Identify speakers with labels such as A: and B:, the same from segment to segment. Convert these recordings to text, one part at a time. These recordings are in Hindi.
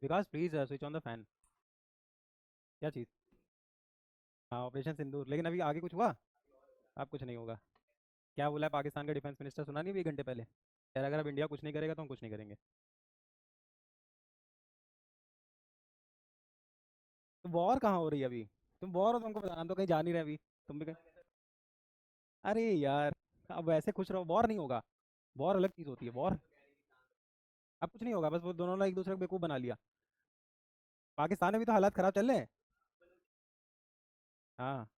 A: Vikas please switch on the fan. क्या चीज़? हाँ ऑपरेशन सिंदूर, लेकिन अभी आगे कुछ हुआ? अब कुछ नहीं होगा। क्या बोला है पाकिस्तान का डिफेंस मिनिस्टर, सुना नहीं अभी 1 घंटे पहले? यार अगर अब इंडिया कुछ नहीं करेगा तो हम कुछ नहीं करेंगे। तो वॉर कहाँ हो रही है अभी? तुम वॉर हो, तुमको बताना, तो कहीं जा नहीं रहे अभी। तुम भी कहीं। अरे यार, अब वैसे खुश रहो, वॉर नहीं होगा। वॉर अलग चीज़ होती है, वॉर। अब कुछ नहीं होगा, बस वो दोनों ने एक दूसरे को बेवकूफ़ बना लिया। पाकिस्तान में भी तो हालात ख़राब चल रहे हैं। हाँ।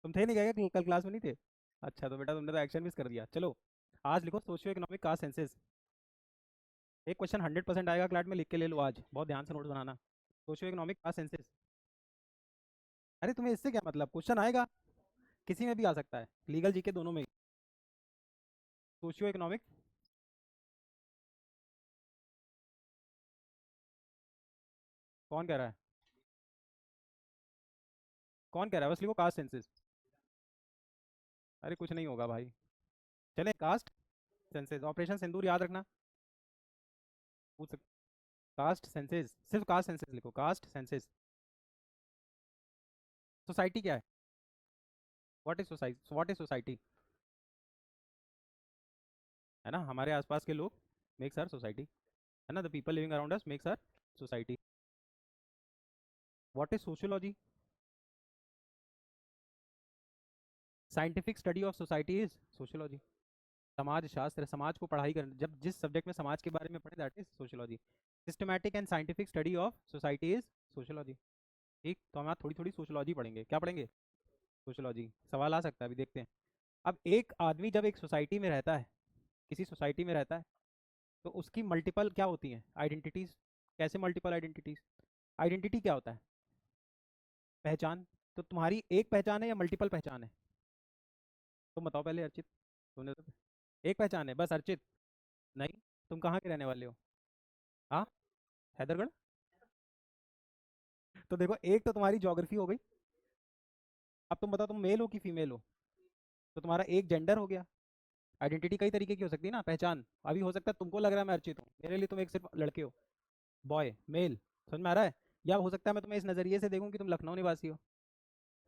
A: तुम थे नहीं, गए कल कल क्लास में नहीं थे? अच्छा, तो बेटा तुमने तो एक्शन मिस कर दिया। चलो, आज लिखो सोशियो इकोनॉमिक कास्ट सेंसेस। एक क्वेश्चन 100% आएगा क्लास में, लिख के ले लो आज, बहुत ध्यान से नोट बनाना। Socio economic caste census. अरे तुम्हें इससे क्या मतलब, क्वेश्चन आएगा, किसी में भी आ सकता है, लीगल जीके दोनों में। Socio economic. कौन कह रहा है? कौन कह रहा है? बस लिखो कास्ट सेंसेस। अरे कुछ नहीं होगा भाई। चले, कास्ट सेंसेस, ऑपरेशन सिंदूर याद रखना। पूछ सक कास्ट सेंसेस, सिर्फ कास्ट सेंसेस लिखो, कास्ट सेंसेस। सोसाइटी क्या है? What is society? What is society? है ना, हमारे आसपास के लोग मेक्स आर सोसाइटी। है ना, the people living around us makes our society. What is sociology? Scientific study of society is sociology. समाज शास्त्र, समाज को पढ़ाई कर, जब जिस सब्जेक्ट में समाज के बारे में पढ़े, that is sociology. Systematic and scientific study of society is sociology. ठीक, तो हम आज थोड़ी थोड़ी सोशियोलॉजी पढ़ेंगे। क्या पढ़ेंगे? सोशियोलॉजी। सवाल आ सकता है, अभी देखते हैं। अब एक आदमी जब एक सोसाइटी में रहता है, किसी सोसाइटी में रहता है, तो उसकी मल्टीपल क्या होती हैं, आइडेंटिटीज। कैसे मल्टीपल आइडेंटिटीज? आइडेंटिटी क्या होता है? पहचान। तो तुम्हारी एक पहचान है या मल्टीपल पहचान है? तुम बताओ पहले अर्चित। तुमने तो एक पहचान है बस अर्चित। नहीं। तुम कहाँ के रहने वाले हो? हाँ, हैदरगढ़। तो देखो, एक तो तुम्हारी ज्योग्राफी हो गई। अब तुम बताओ, तुम मेल हो कि फीमेल हो? तो तुम्हारा एक जेंडर हो गया। आइडेंटिटी कई तरीके की हो सकती है ना, पहचान। अभी हो सकता है तुमको लग रहा है मैं अर्चित हूँ, मेरे लिए तुम एक सिर्फ लड़के हो, बॉय मेल। समझ में आ रहा है? या हो सकता है मैं तुम्हें इस नज़रिए से देखूं कि तुम लखनऊ निवासी हो।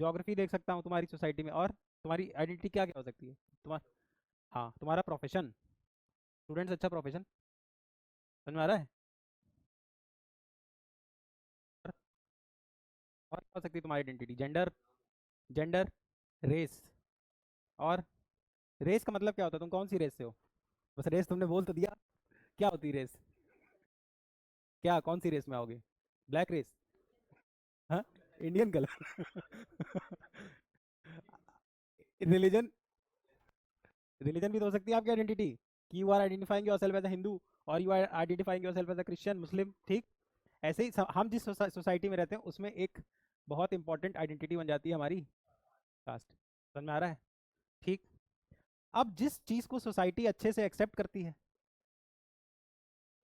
A: ज्योग्राफी देख सकता हूँ तुम्हारी सोसाइटी में। और तुम्हारी आइडेंटिटी क्या क्या हो सकती है? तुम्हारा, हाँ तुम्हारा प्रोफेशन। स्टूडेंट्स अच्छा प्रोफेशन। समझ में आ रहा है? और क्या हो सकती है तुम्हारी आइडेंटिटी? जेंडर। Gender, race. और रेस का मतलब क्या होता है, तुम कौन सी रेस से हो? बस रेस तुमने बोल तो दिया। क्या होती है रेस? क्या, कौन सी रेस में आओगे? Black race? हाँ, इंडियन कलर। रिलीजन। रिलीजन भी तो हो सकती है आपकी आइडेंटिटी, कि you are identifying yourself as a Hindu, और you are identifying yourself as a Christian, Muslim. ठीक। ऐसे ही हम जिस सोसाइटी में रहते हैं उसमें एक बहुत इंपॉर्टेंट आइडेंटिटी बन जाती है हमारी, कास्ट। समझ में आ रहा है? ठीक। अब जिस चीज़ को सोसाइटी अच्छे से एक्सेप्ट करती है,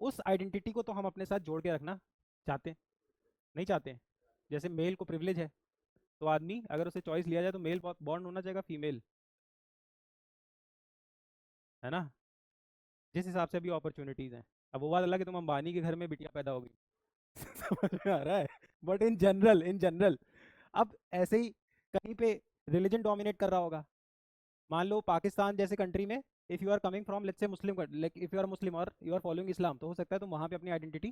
A: उस आइडेंटिटी को तो हम अपने साथ जोड़ के रखना चाहते हैं, नहीं चाहते हैं? जैसे मेल को प्रिविलेज है, तो आदमी अगर उसे चॉइस लिया जाए तो मेल बॉर्न होना चाहिए, फीमेल। है ना? जिस हिसाब से भी अपॉर्चुनिटीज़ हैं। अब वो बात अलग है, तुम अंबानी के घर में बिटिया पैदा हो गई। समझ में आ रहा है? But in general, in general, अब ऐसे ही कहीं पे रिलीजन डोमिनेट कर रहा होगा। मान लो पाकिस्तान जैसे कंट्री में, if you are coming from let's say Muslim, like if you are Muslim और यू आर फॉलोइंग इस्लाम, तो हो सकता है तुम वहाँ पे अपनी आइडेंटिटी,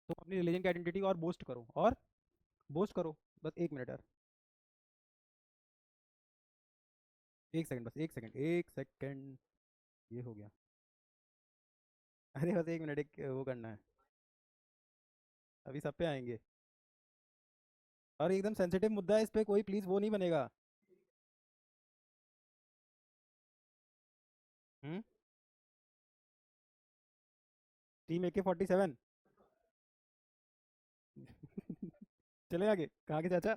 A: तुम अपनी रिलीजन की आइडेंटिटी और बूस्ट करो, और बूस्ट करो। बस 1 मिनट यार, 1 सेकंड, बस 1 सेकंड, 1 सेकंड। ये हो गया। अरे बस 1 मिनट, एक वो करना है। अभी सब पे आएंगे। और एकदम सेंसिटिव मुद्दा है, इस पे कोई प्लीज वो नहीं बनेगा। हम्म। Team AK-47। चले आगे, कहाँ के चाचा?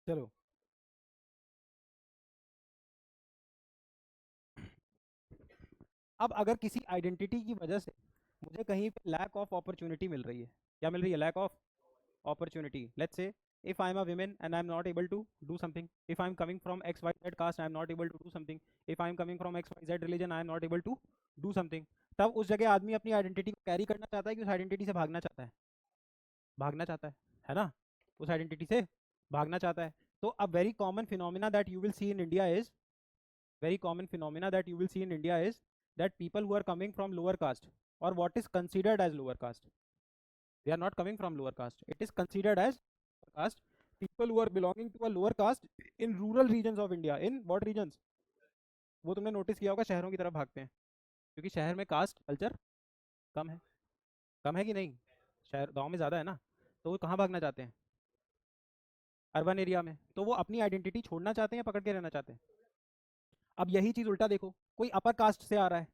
A: चलो, अब अगर किसी आइडेंटिटी की वजह से मुझे कहीं पे लैक ऑफ अपॉर्चुनिटी मिल रही है, क्या मिल रही है? Lack of opportunity, let's say if I am a woman and I am not able to do something, if I am coming from XYZ caste, I am not able to do something, if I am coming from XYZ religion, I am not able to do something, तब उस जगह आदमी अपनी आइडेंटिटी को कैरी करना चाहता है कि उस आइडेंटिटी से भागना चाहता है? भागना चाहता है ना? उस आइडेंटिटी से भागना चाहता है. तो a very common phenomena that you will see in India is, very common phenomena that you will see in India is that people who are coming from lower caste, or what is considered as lower caste, they are not coming from lower caste, it is considered as lower caste, people who are belonging to a lower caste in rural regions of India. In what regions? वो तुमने नोटिस किया होगा, शहरों की तरफ भागते हैं क्योंकि शहर में कास्ट कल्चर कम है. कम है कि नहीं? शहर, गांव में ज़्यादा है ना, तो वो कहाँ भागना चाहते हैं? अर्बन एरिया में. तो वो अपनी आइडेंटिटी छोड़ना चाहते हैं या पकड़ के रहना चाहते हैं? अब यही चीज़ उल्टा देखो, कोई अपर कास्ट से आ रहा है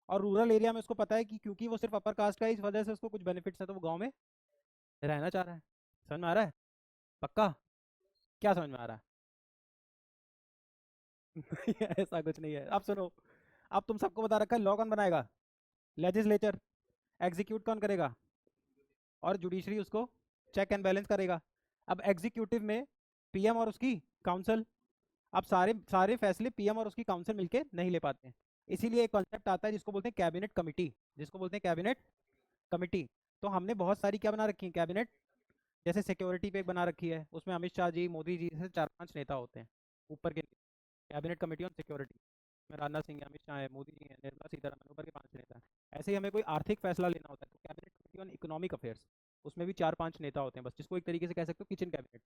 A: और रूरल एरिया में उसको पता है कि क्योंकि वो सिर्फ अपर कास्ट का है, इस वजह से उसको कुछ बेनिफिट्स है, तो वो गांव में रहना चाह रहा है. समझ में आ रहा है? पक्का? क्या समझ में आ रहा है? नहीं, ऐसा कुछ नहीं है. अब सुनो, अब तुम सबको बता रखा है लॉ कौन बनाएगा? लेजिस्लेचर. एग्जीक्यूट कौन करेगा? और जुडिशरी उसको चेक एंड बैलेंस करेगा. अब एग्जीक्यूटिव में पीएम और उसकी काउंसिल. अब सारे सारे फैसले पीएम और उसकी काउंसिल मिलके नहीं ले पाते हैं. इसीलिए एक कॉन्सेप्ट आता है जिसको बोलते हैं कैबिनेट कमिटी. जिसको बोलते हैं कैबिनेट कमिटी. तो हमने बहुत सारी क्या बना रखी है कैबिनेट. जैसे सिक्योरिटी पे एक बना रखी है, उसमें अमित शाह जी, मोदी जी से 4-5 नेता होते हैं ऊपर के. कैबिनेट कमेटी ऑन सिक्योरिटी में राजनाथ सिंह है, अमित शाह है, मोदी जी हैं, निर्मला सीतारमन, ऊपर के 5 नेता हैं. ऐसे ही हमें कोई आर्थिक फैसला लेना होता है तो cabinet committee on economic affairs, उसमें भी 4-5 नेता होते हैं बस, जिसको एक तरीके से कह सकते हो किचन कैबिनेट.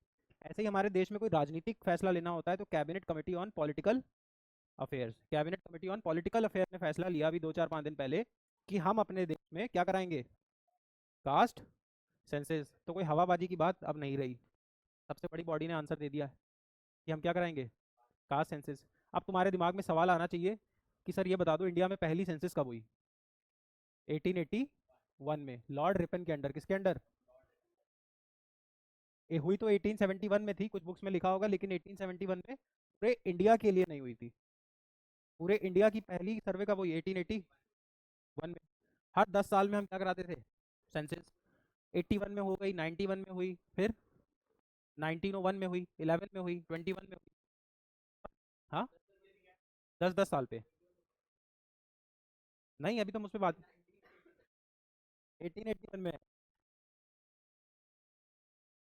A: ऐसे ही हमारे देश में कोई राजनीतिक फैसला लेना होता है तो cabinet committee on political affairs. Cabinet committee on political affair ने फैसला लिया अभी 2-4-5 दिन पहले कि हम अपने देश में क्या कराएंगे? Cast senses. तो कोई हवाबाजी की बात अब नहीं रही. सबसे बड़ी बॉडी ने आंसर दे दिया है कि हम क्या कराएंगे? Caste census. अब तुम्हारे दिमाग में सवाल आना चाहिए कि सर ये बता दो इंडिया में पहली सेंसस कब हुई? 1881 में, लॉर्ड रिपन के अंडर. किसके अंडर? हुई तो 1871 में थी, कुछ बुक्स में लिखा होगा, लेकिन 1871 में पूरे इंडिया के लिए नहीं हुई थी. पूरे इंडिया की पहली सर्वे कब हुई? 1881 में. हर 10 साल में हम क्या कराते थे? सेंसस. 81 में हो गई, 91 में हुई, फिर 1901 में हुई, 11 में हुई, 21 में हुई. हाँ, 10-10 साल पे. नहीं, अभी तो मुझ पे बात 1881 में है.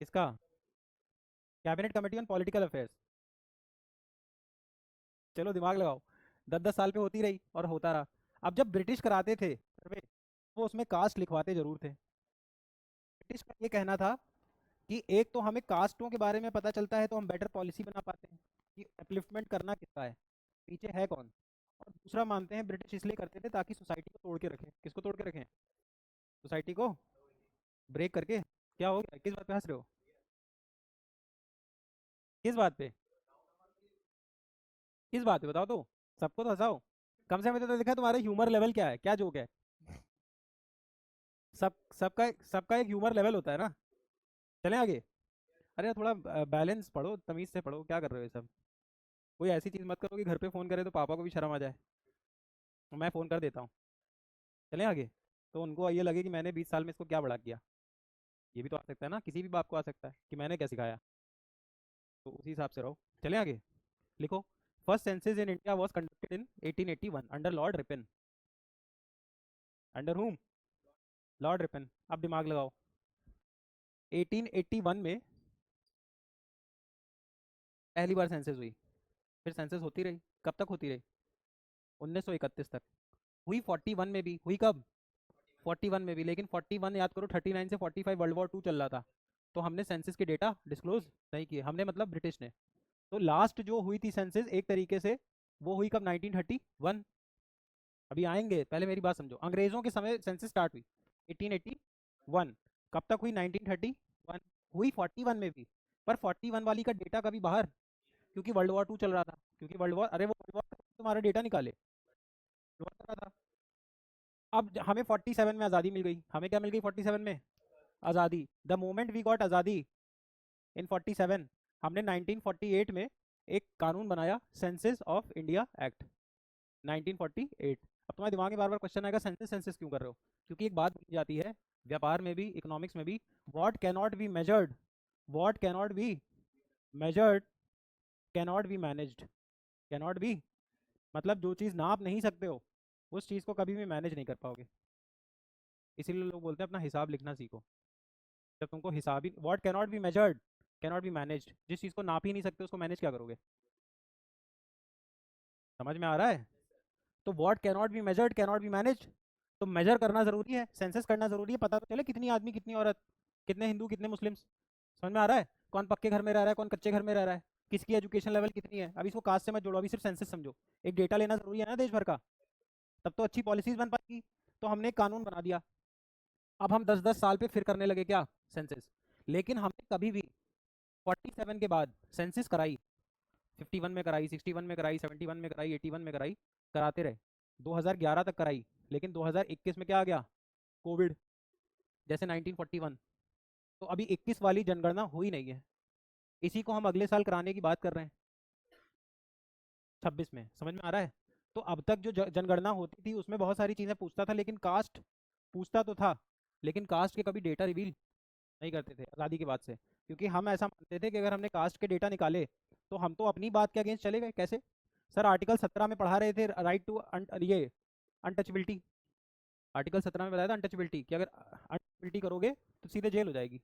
A: किसका? Cabinet committee on political affairs. चलो दिमाग लगाओ. 10-10 साल पे होती रही और होता रहा. अब जब ब्रिटिश कराते थे सर्वे, वो उसमें कास्ट लिखवाते जरूर थे. ब्रिटिश का ये कहना था कि एक तो हमें कास्टों के बारे में पता चलता है तो हम बेटर पॉलिसी बना पाते हैं कि अपलिफ्टमेंट करना किसका है, पीछे है कौन. और दूसरा मानते हैं ब्रिटिश इसलिए करते थे ताकि सोसाइटी को तोड़ के रखें. किसको तोड़ के रखें? सोसाइटी को ब्रेक करके. क्या हो गया, किस बात पे हंस रहे हो? किस बात पे? किस बात पे बताओ तो. सबको तो हंसाओ. कम से कम तो देखा तुम्हारा ह्यूमर लेवल क्या है, क्या जोक है. सबका एक ह्यूमर लेवल होता है ना. चलें आगे. अरे यार, थोड़ा बैलेंस पढ़ो, तमीज से पढ़ो. क्या कर रहे हो ये सब? कोई ऐसी चीज़ मत करो कि घर पे फ़ोन करे तो पापा को भी शर्म आ जाए. तो मैं फ़ोन कर देता हूँ. चलें आगे. तो उनको ये लगे कि मैंने 20 साल में इसको क्या बड़ा किया. ये भी तो आ सकता है ना, किसी भी बाप को आ सकता है कि मैंने क्या सिखाया. तो उसी हिसाब से रहो. चलें आगे. लिखो. First census in India was conducted in 1881 under Lord Ripon. Under whom? Lord Ripon. अब दिमाग लगाओ. 1881 में पहली बार सेंसस हुई. फिर सेंसस होती रही. कब तक होती रही? 1931 तक. हुई 41 में भी. हुई कब? 41 में भी. लेकिन 41 याद करो, 39 से 45 वर्ल्ड वॉर 2 चल रहा था. तो हमने सेंसस के डेटा डिस्क्लोज नहीं किए. हमने मतलब ब्रिटिश ने. तो लास्ट जो हुई थी सेंसस एक तरीके से, वो हुई कब? 1931. अभी आएंगे, पहले मेरी बात समझो. अंग्रेजों के समय सेंसस स्टार्ट हुई 1881. कब तक हुई? 1931. हुई 41 में भी. पर 41 वाली का डेटा कभी बाहर, क्योंकि वर्ल्ड वॉर 2 चल रहा था. क्योंकि वर्ल्ड वॉर, अरे वो वर्ल्ड वॉर तुम्हारा डेटा निकाले. वर्ल्ड वॉर चल रहा था. अब हमें 47 में आज़ादी मिल गई. हमें क्या मिल गई 47 में? आज़ादी. द मोमेंट वी गॉट आज़ादी इन 47, हमने 1948 में एक कानून बनाया, सेंसस ऑफ इंडिया एक्ट 1948. अब तुम्हारे दिमाग में बार बार क्वेश्चन आएगा सेंसस सेंसस क्यों कर रहे हो? क्योंकि एक बात बोली जाती है व्यापार में भी, इकोनॉमिक्स में भी, what cannot be measured what cannot be measured cannot be managed. Cannot be मतलब जो चीज़ नाप नहीं सकते हो उस चीज़ को कभी भी मैनेज नहीं कर पाओगे। इसीलिए लोग बोलते हैं अपना हिसाब लिखना सीखो। जब तुमको हिसाब ही what cannot be measured cannot be managed, जिस चीज़ को नाप ही नहीं सकते उसको मैनेज क्या करोगे? समझ में आ रहा है? तो what cannot be measured cannot be managed, तो मेजर करना जरूरी है, सेंसस करना जरूरी है, पता तो चले कितनी आदमी कितनी औरत, कितने हिंदू कितने मुस्लिम्स। समझ में आ रहा है? कौन पक्के घर में रह रहा है, कौन कच्चे घर में रह रहा है, किसकी एजुकेशन लेवल कितनी है। अब इसको कास्ट से मत जोड़ो, अभी सिर्फ सेंसस समझो। एक डेटा लेना जरूरी है ना देश भर का, तब तो अच्छी पॉलिसीज बन पाएगी। तो हमने एक कानून बना दिया, अब हम 10-10 साल पे फिर करने लगे क्या, सेंसस। लेकिन हमने कभी भी 47 के बाद सेंसस कराई, 51 में कराई, 61 में कराई, 71 में कराई, 81 में कराई, कराते रहे, 2011 तक कराई। लेकिन 2021 में क्या आ गया, कोविड, जैसे 1941। तो अभी 21 वाली जनगणना हुई नहीं है, इसी को हम अगले साल कराने की बात कर रहे हैं, 26 में। समझ में आ रहा है? तो अब तक जो जनगणना होती थी उसमें बहुत सारी चीज़ें पूछता था, लेकिन कास्ट पूछता तो था, लेकिन कास्ट के कभी डेटा रिवील नहीं करते थे आज़ादी के बाद से। क्योंकि हम ऐसा मानते थे कि अगर हमने कास्ट के डेटा निकाले तो हम तो अपनी बात के अगेंस्ट चले गए। कैसे सर? आर्टिकल 17 में पढ़ा रहे थे राइट टू ये अनटचबिलिटी। आर्टिकल 17 में बताया था अनटचबिलिटी, कि अगर अनटचबिलिटी करोगे तो सीधे जेल हो जाएगी,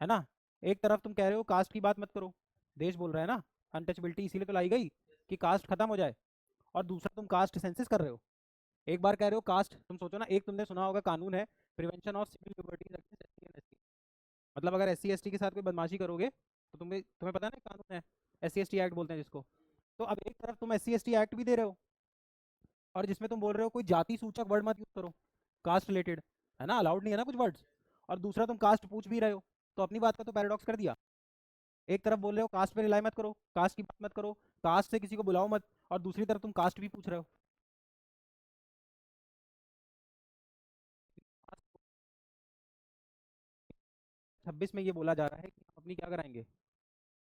A: है ना? एक तरफ तुम कह रहे हो कास्ट की बात मत करो, देश बोल रहा है ना, अनटचबिलिटी इसीलिए तो लाई गई कि कास्ट खत्म हो जाए, और दूसरा तुम कास्ट सेंसिस कर रहे हो। एक बार कह रहे हो कास्ट, तुम सोचो ना, एक तुमने सुना होगा कानून है prevention of civil liberties against SC and ST. मतलब अगर एससी एसटी के साथ कोई बदमाशी करोगे तो तुम्हें तुम्हें पता है ना कानून है, एससी एसटी एक्ट बोलते हैं जिसको। तो अब एक तरफ तुम एससी एसटी एक्ट भी दे रहे हो, और जिसमें तुम बोल रहे हो कोई जाति सूचक वर्ड मत यूज करो, कास्ट रिलेटेड, है ना, अलाउड नहीं है ना कुछ वर्ड्स, और दूसरा तुम कास्ट पूछ भी रहे हो। तो अपनी बात का तो पैराडॉक्स कर दिया। एक तरफ बोल रहे हो कास्ट पे रिलाई मत करो, कास्ट की बात मत करो, कास्ट से किसी को बुलाओ मत, और दूसरी तरफ तुम कास्ट भी पूछ रहे हो। 26 में ये बोला जा रहा है कि हम अपनी क्या कराएंगे,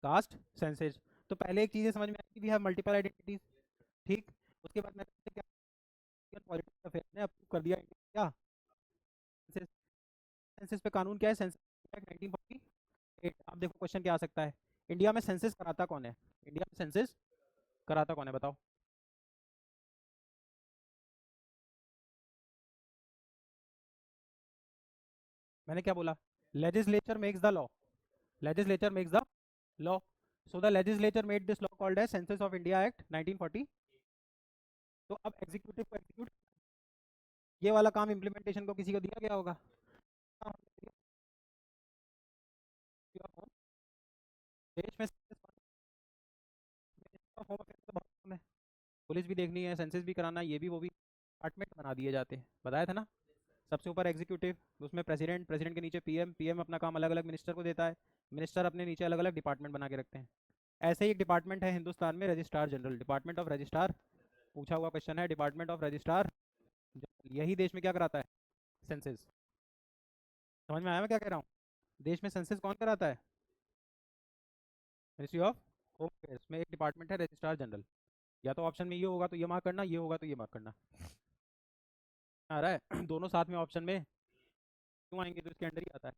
A: कास्ट सेंसेज। तो पहले एक चीज़ें समझ में आई कि वी हैव मल्टीपल आइडेंटिटीज, ठीक। उसके बाद मैंने क्या, पॉलिटिकल अफेयर ने अप्रूव कर दिया क्या, सेंसेस। सेंसेस पे कानून क्या है, सेंसस एक्ट 1948। अब देखो क्वेश्चन क्या आ सकता है, इंडिया में सेंसस कराता कौन है, इंडिया में सेंसस कराता कौन है बताओ? मैंने क्या बोला? Legislature makes the law, legislature makes the law. So the legislature made this law called as census of India act 1940। तो अब एग्जीक्यूटिव को एग्जीक्यूट, ये वाला काम इम्प्लीमेंटेशन को किसी को दिया गया होगा? हाँ, देश में पुलिस भी देखनी है, सेंसस भी कराना है, ये भी वो भी, डिपार्टमेंट बना दिए जाते हैं, बताया था ना। सबसे ऊपर एग्जीक्यूटिव, उसमें प्रेसिडेंट, प्रेसिडेंट के नीचे पीएम, पीएम अपना काम अलग अलग मिनिस्टर को देता है, मिनिस्टर अपने नीचे अलग अलग डिपार्टमेंट बना के रखते हैं। ऐसे ही एक डिपार्टमेंट है हिंदुस्तान में, registrar general, department of registrar. पूछा हुआ क्वेश्चन है, डिपार्टमेंट ऑफ रजिस्ट्रार, यही देश में क्या कराता है, सेंसस। समझ में आया मैं क्या कह रहा हूँ? देश में सेंसस कौन कराता है? मिनिस्ट्री ऑफ होम अफेयर्स में एक डिपार्टमेंट है रजिस्ट्रार जनरल। या तो ऑप्शन में ये होगा तो ये मार्क करना, ये होगा तो ये मार्क करना। आ रहा है दोनों साथ में ऑप्शन में क्यों आएंगे, तो इसके अंडर ही आता है।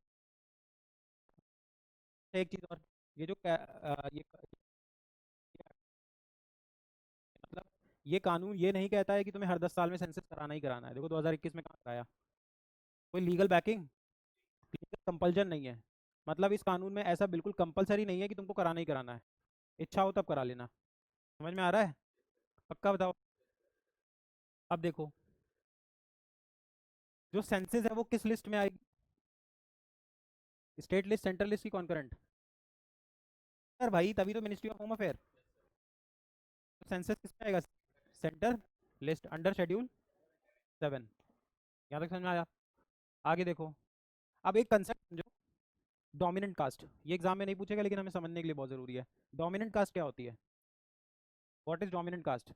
A: एक चीज़ और, ये जो मतलब ये कानून ये नहीं कहता है कि तुम्हें हर 10 साल में सेंसस कराना ही कराना है। देखो 2021 में कहाँ कराया, कोई लीगल बैकिंग, लीगल कंपल्जन नहीं है। मतलब इस कानून में ऐसा बिल्कुल कंपलसरी नहीं है कि तुमको कराना ही कराना है, इच्छा हो तब करा लेना। समझ में आ रहा है? पक्का बताओ। अब देखो, जो सेंसस है वो किस लिस्ट में आएगी, स्टेट लिस्ट, सेंट्रल लिस्ट की कॉन्करेंट? सर भाई तभी तो मिनिस्ट्री ऑफ होम अफेयर। तो सेंसस किस में आएगा, सेंटर लिस्ट अंडर शेड्यूल 7। यहाँ तक समझ में आया? आगे देखो, अब एक कंसेप्ट समझो, डोमिनेंट कास्ट। ये एग्जाम में नहीं पूछेगा लेकिन हमें समझने के लिए बहुत जरूरी है। डोमिनेंट कास्ट क्या होती है? What is dominant caste?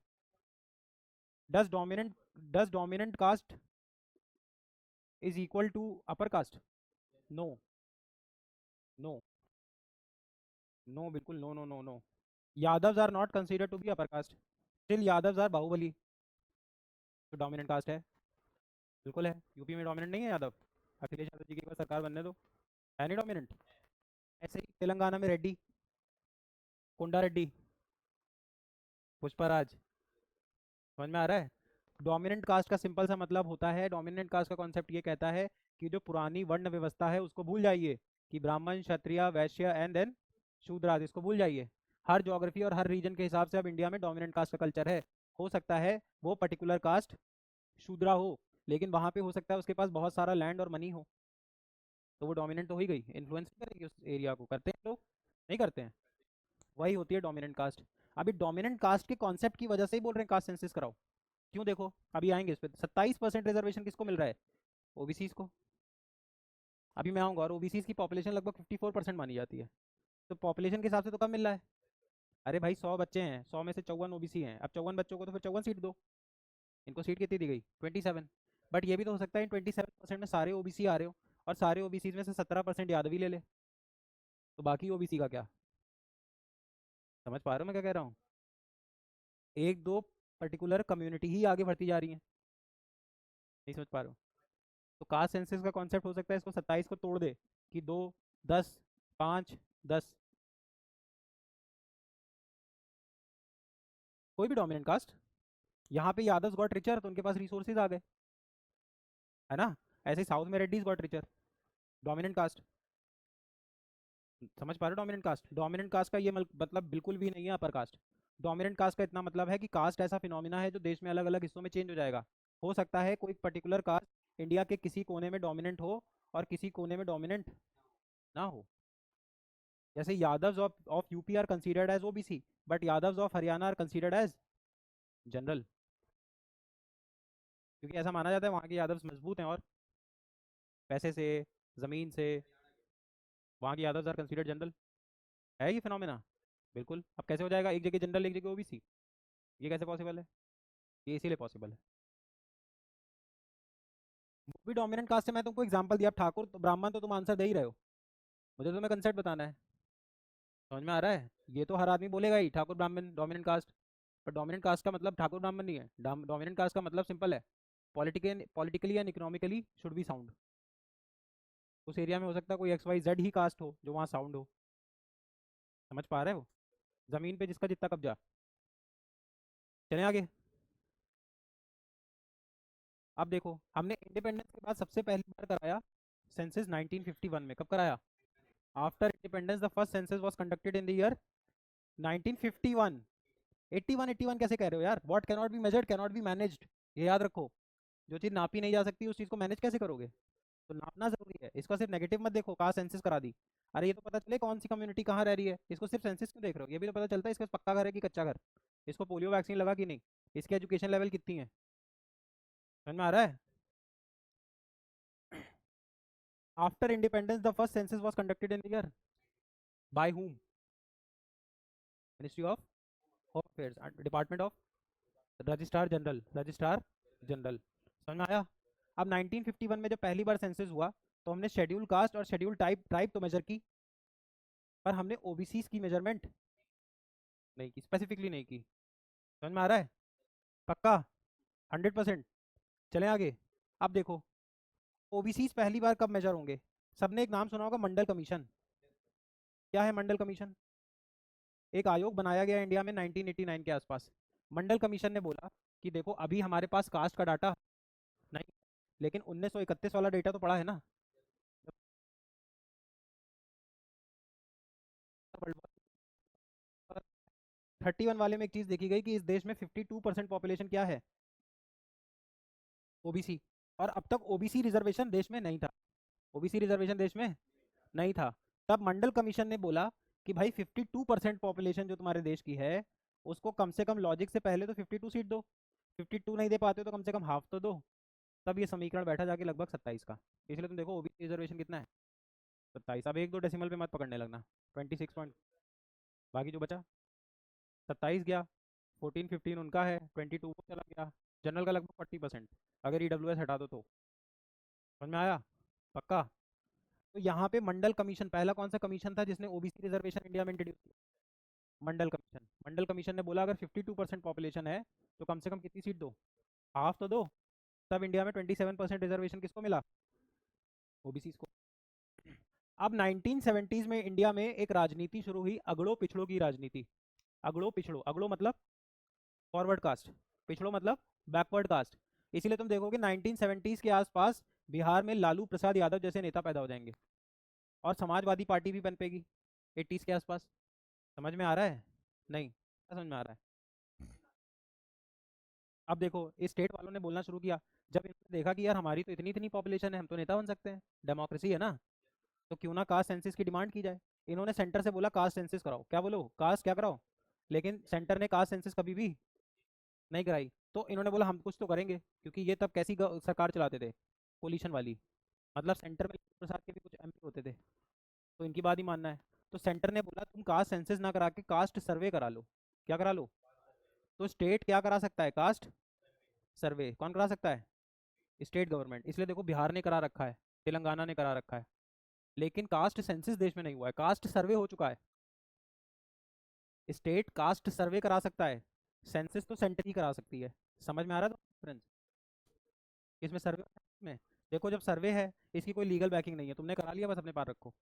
A: Does dominant caste is equal to upper caste? No, no, no, बिल्कुल no, no, no, no. Yadavs are not consider to be upper caste, still Yadavs are Bahubali, तो डोमिनेंट कास्ट है, बिल्कुल है। यूपी में डोमिनेंट नहीं है यादव? अखिलेश यादव जी की एक बार सरकार बनने दो, है नहीं डोमिनेंट? ऐसे ही तेलंगाना में रेड्डी, कोंडा रेड्डी, पुष्पराज। समझ में आ रहा है? डोमिनेंट कास्ट का सिंपल सा मतलब होता है, डोमिनेंट कास्ट का कॉन्सेप्ट ये कहता है कि जो पुरानी वर्ण व्यवस्था है उसको भूल जाइए, कि ब्राह्मण, क्षत्रिय, वैश्य एंड देन शूद्राज, इसको भूल जाइए। हर ज्योग्राफी और हर रीजन के हिसाब से अब इंडिया में डोमिनेंट कास्ट का कल्चर है। हो सकता है वो पर्टिकुलर कास्ट शूद्रा हो, लेकिन वहां पे हो सकता है उसके पास बहुत सारा लैंड और मनी हो, तो वो डोमिनेंट तो हो ही गई, इन्फ्लुएंस करेगी उस एरिया को। करते हैं लोग? नहीं करते हैं। वही होती है डोमिनेंट कास्ट। अभी डोमिनेंट कास्ट के कॉन्सेप्ट की वजह से ही बोल रहे हैं कास्ट सेंसस कराओ। क्यों? देखो अभी आएंगे इस पे। 27% रिजर्वेशन किसको मिल रहा है? ओबीसीज को। अभी मैं आऊंगा, और ओबीसीज की पॉपुलेशन लगभग 54% मानी जाती है। तो पॉपुलेशन के हिसाब से तो कम मिल रहा है। अरे भाई 100 बच्चे हैं, 100 में से 54 ओबीसी हैं, अब 54 बच्चों को तो फिर 54 सीट दो। इनको सीट कितनी दी गई? 27। बट ये भी तो हो सकता है इन 27% में सारे ओबीसी आ रहे हो, और सारे ओबीसी में से 17% यादवी ले ले, तो बाकी ओबीसी का क्या? समझ पा रहे हो मैं क्या कह रहा हूँ? एक दो पर्टिकुलर कम्युनिटी ही आगे बढ़ती जा रही है। नहीं समझ पा रहे हो? तो कास्ट सेंसस का कॉन्सेप्ट हो सकता है इसको 27 को तोड़ दे, कि 2, 10, 5, 10, कोई भी डोमिनेंट कास्ट। यहाँ पे यादव गॉट रिचर तो उनके पास रिसोर्सेज आ गए, है ना? ऐसे साउथ में Reddys got richer, dominant caste. समझ पा रहे हो? डोमिनेंट कास्ट, डोमिनेंट कास्ट का ये मतलब बिल्कुल भी नहीं है अपर कास्ट। डोमिनेंट कास्ट का इतना मतलब है कि कास्ट ऐसा फिनोमिना है जो देश में अलग अलग हिस्सों में चेंज हो जाएगा। हो सकता है कोई पर्टिकुलर कास्ट इंडिया के किसी कोने में डोमिनेंट हो और किसी कोने में डोमिनेंट ना हो। जैसे Yadavs of UP are considered as OBC, but Yadavs of Haryana are considered as general, क्योंकि ऐसा माना जाता है वहाँ के यादव्स मजबूत हैं, और पैसे से, ज़मीन से, वहाँ के यादव्स आर कंसीडर्ड जनरल। है ये फिनोमेना? बिल्कुल। अब कैसे हो जाएगा एक जगह जनरल एक जगह ओबीसी? ये कैसे पॉसिबल है? ये इसीलिए पॉसिबल है। वो भी डोमिनेंट कास्ट से मैं तुमको एग्जांपल दिया, अब ठाकुर तो ब्राह्मण तो तुम आंसर दे ही रहे हो, मुझे तुम्हें कंसेप्ट बताना है। समझ में आ रहा है? ये तो हर आदमी बोलेगा ही ठाकुर ब्राह्मण डोमिनेंट कास्ट, पर डोमिनेंट कास्ट का मतलब ठाकुर ब्राह्मण नहीं है। डोमिनेंट कास्ट का मतलब सिंपल है, politically and economically should be sound. उस एरिया में हो सकता है कोई एक्स वाई जेड ही कास्ट हो जो वहाँ साउंड हो। समझ पा रहे हो? जमीन पे जिसका जितना कब्जा। चले आगे। अब देखो, हमने इंडिपेंडेंस के बाद सबसे पहली बार कराया सेंसस 1951 में। कब कराया? After independence the first census was conducted in the year 1951। 81 81 कैसे कह रहे हो यार? What cannot be measured cannot be managed. ये याद रखो, जो चीज़ नापी नहीं जा सकती उस चीज़ को मैनेज कैसे करोगे? तो नापना जरूरी है। इसको सिर्फ नेगेटिव मत देखो, कहा सेंसस करा दी, अरे ये तो पता चले कौन सी कम्युनिटी कहाँ रह रही है। इसको सिर्फ सेंसस क्यों देख रहे हो? ये भी तो पता चलता है इसका पक्का घर है कि कच्चा घर, इसको पोलियो वैक्सीन लगा कि नहीं, इसकी एजुकेशन लेवल कितनी है। समझ में आ रहा है? After independence the first census was conducted in year by whom? Ministry of home affairs, department of registrar general, registrar general. समझ में आया? अब 1951 में जब पहली बार सेंसस हुआ, तो हमने शेड्यूल कास्ट और शेड्यूल टाइप ट्राइब तो मेजर की, पर हमने ओबीसीज की मेजरमेंट नहीं की, स्पेसिफिकली नहीं की। समझ में आ रहा है? पक्का? 100%। चलें आगे। अब देखो, ओबीसीज पहली बार कब मेजर होंगे? सबने एक नाम सुना होगा, मंडल कमीशन। क्या है मंडल कमीशन? एक आयोग बनाया गया इंडिया में 1989 के आसपास। मंडल कमीशन ने बोला कि देखो अभी हमारे पास कास्ट का डाटा नहीं, लेकिन 1931 वाला डेटा तो पड़ा है ना। 31 वाले में एक चीज देखी गई कि इस देश में 52% पॉपुलेशन क्या है? ओबीसी। और अब तक ओबीसी रिजर्वेशन देश में नहीं था, ओबीसी रिजर्वेशन देश में नहीं था। तब मंडल कमीशन ने बोला कि भाई 52% पॉपुलेशन जो तुम्हारे देश की है, उसको कम से कम लॉजिक से पहले तो 52 सीट दो, 52 नहीं दे पाते हो तो कम से कम हाफ तो दो। तब ये समीकरण बैठा जाके लगभग 27 का। इसलिए तुम देखो ओबीसी रिजर्वेशन कितना है? 27। अब एक दो डेसिमल पे मत पकड़ने लगना। 26 पॉइंट, बाकी जो बचा 27 गया, 14 15 उनका है, 22 वो चला गया। जनरल का लगभग 40%, अगर ईडब्ल्यूएस हटा दो तो। समझ में आया? पक्का? तो यहाँ पे मंडल कमीशन, पहला कौन सा कमीशन था जिसने ओबीसी रिजर्वेशन इंडिया में इंट्रोड्यूस किया? मंडल कमीशन। मंडल कमीशन ने बोला अगर 52% पॉपुलेशन है तो कम से कम कितनी सीट दो? हाफ तो दो। तब इंडिया में 27% रिजर्वेशन किसको मिला? ओबीसी को। अब 1970s में इंडिया में एक राजनीति शुरू हुई, अगड़ो पिछड़ो की राजनीति। अगड़ो पिछड़ो, अगड़ो मतलब फॉरवर्ड कास्ट, पिछड़ो मतलब बैकवर्ड कास्ट। इसीलिए तुम देखोगे 1970s के आसपास बिहार में लालू प्रसाद यादव जैसे नेता पैदा हो जाएंगे और समाजवादी पार्टी भी पनपेगी 80s के आसपास। समझ में आ रहा है? नहीं, क्या समझ में आ रहा है? अब देखो इस स्टेट वालों ने बोलना शुरू किया, जब इन्होंने देखा कि यार हमारी तो इतनी इतनी पॉपुलेशन है, हम तो नेता बन सकते हैं, डेमोक्रेसी है ना, तो क्यों ना कास्ट सेंसिस की डिमांड की जाए। इन्होंने सेंटर से बोला कास्ट सेंसिस कराओ, क्या बोलो, कास्ट क्या कराओ। लेकिन सेंटर ने कास्ट सेंसिस कभी भी नहीं कराई। तो इन्होंने बोला हम कुछ तो करेंगे, क्योंकि ये तब कैसी सरकार चलाते थे, पोलिशन वाली। मतलब सेंटर में लालू प्रसाद के भी कुछ एमपी होते थे, तो इनकी बात ही मानना है। तो सेंटर ने बोला तुम कास्ट सेंसिस ना करा के कास्ट सर्वे करा लो। क्या करा लो? तो स्टेट क्या करा सकता है? कास्ट सर्वे। कौन करा सकता है? State government. इसलिए देखो बिहार ने करा रखा है, तेलंगाना ने करा रखा है, लेकिन कास्ट सेंसिस देश में नहीं हुआ है, कास्ट सर्वे हो चुका है। स्टेट कास्ट सर्वे करा सकता है, सेंसिस तो सेंटर ही करा सकती है। समझ में आ रहा है डिफरेंस? इसमें सर्वे में देखो, जब सर्वे है इसकी कोई लीगल बैकिंग नहीं है, तुमने करा लिया बस अपने पास रखो।